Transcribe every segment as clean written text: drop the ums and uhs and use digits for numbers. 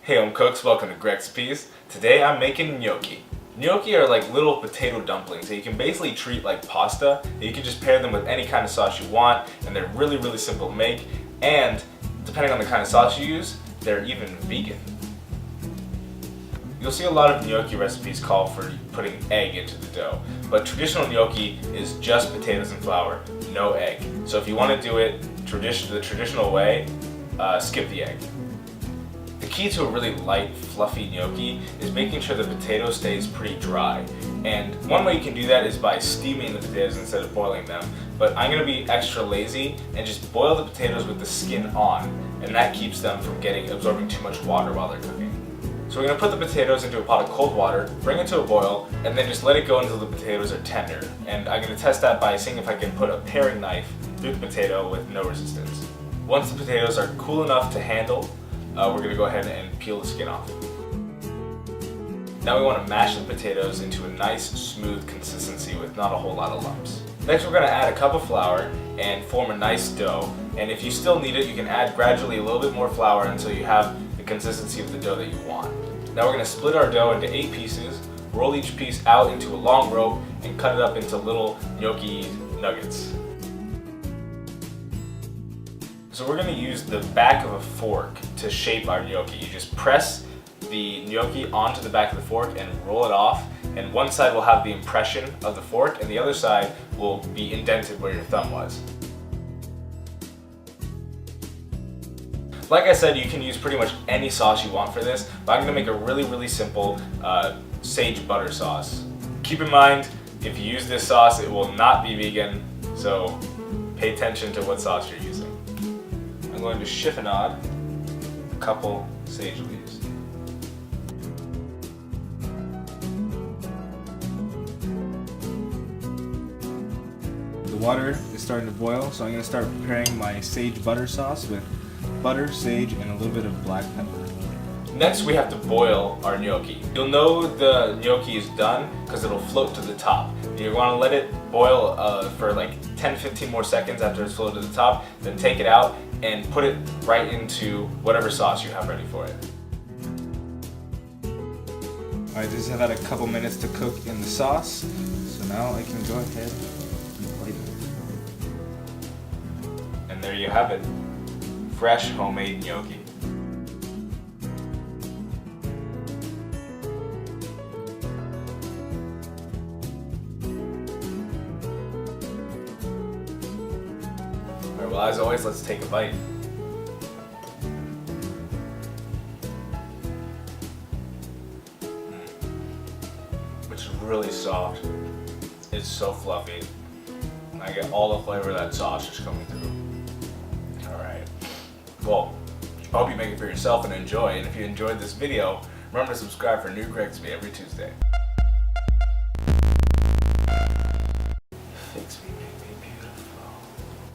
Hey home cooks, welcome to Gregcipes. Today I'm making gnocchi. Gnocchi are like little potato dumplings that you can basically treat like pasta. You can just pair them with any kind of sauce you want, and they're really simple to make. And depending on the kind of sauce you use, they're even vegan. You'll see a lot of gnocchi recipes call for putting egg into the dough, but traditional gnocchi is just potatoes and flour, no egg. So if you want to do it the traditional way, skip the egg. The key to a really light, fluffy gnocchi is making sure the potato stays pretty dry. And one way you can do that is by steaming the potatoes instead of boiling them. But I'm going to be extra lazy and just boil the potatoes with the skin on, and that keeps them from absorbing too much water while they're cooking. So we're going to put the potatoes into a pot of cold water, bring it to a boil, and then just let it go until the potatoes are tender. And I'm going to test that by seeing if I can put a paring knife through the potato with no resistance. Once the potatoes are cool enough to handle, we're going to go ahead and peel the skin off. Now we want to mash the potatoes into a nice smooth consistency with not a whole lot of lumps. Next we're going to add a cup of flour and form a nice dough. And if you still need it, you can add gradually a little bit more flour until you have the consistency of the dough that you want. Now we're going to split our dough into 8 pieces, roll each piece out into a long rope, and cut it up into little gnocchi nuggets. So we're going to use the back of a fork to shape our gnocchi. You just press the gnocchi onto the back of the fork and roll it off, and one side will have the impression of the fork and the other side will be indented where your thumb was. Like I said, you can use pretty much any sauce you want for this, but I'm going to make a really simple sage butter sauce. Keep in mind, if you use this sauce, it will not be vegan, so pay attention to what sauce you're using. I'm going to chiffonade a couple sage leaves. The water is starting to boil, so I'm going to start preparing my sage butter sauce with butter, sage, and a little bit of black pepper. Next we have to boil our gnocchi. You'll know the gnocchi is done because it'll float to the top. You want to let it boil for like 10-15 more seconds after it's floated to the top, then take it out and put it right into whatever sauce you have ready for it. Alright, this has had a couple minutes to cook in the sauce, so now I can go ahead and plate it. And there you have it. Fresh homemade gnocchi. Alright, well as always, let's take a bite. It's really soft. It's so fluffy. I get all the flavor of that sauce just coming through. Well, I hope you make it for yourself and enjoy, and if you enjoyed this video, remember to subscribe for new Gregcipes every Tuesday. Fix me, make me beautiful.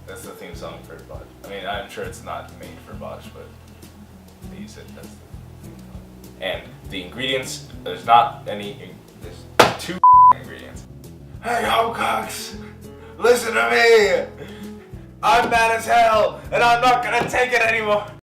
That's the theme song for Botch. I mean, I'm sure it's not made for Botch, but they use it, that's the theme song. And the ingredients, there's 2 ingredients. Hey home cooks, listen to me! I'm mad as hell, and I'm not gonna take it anymore.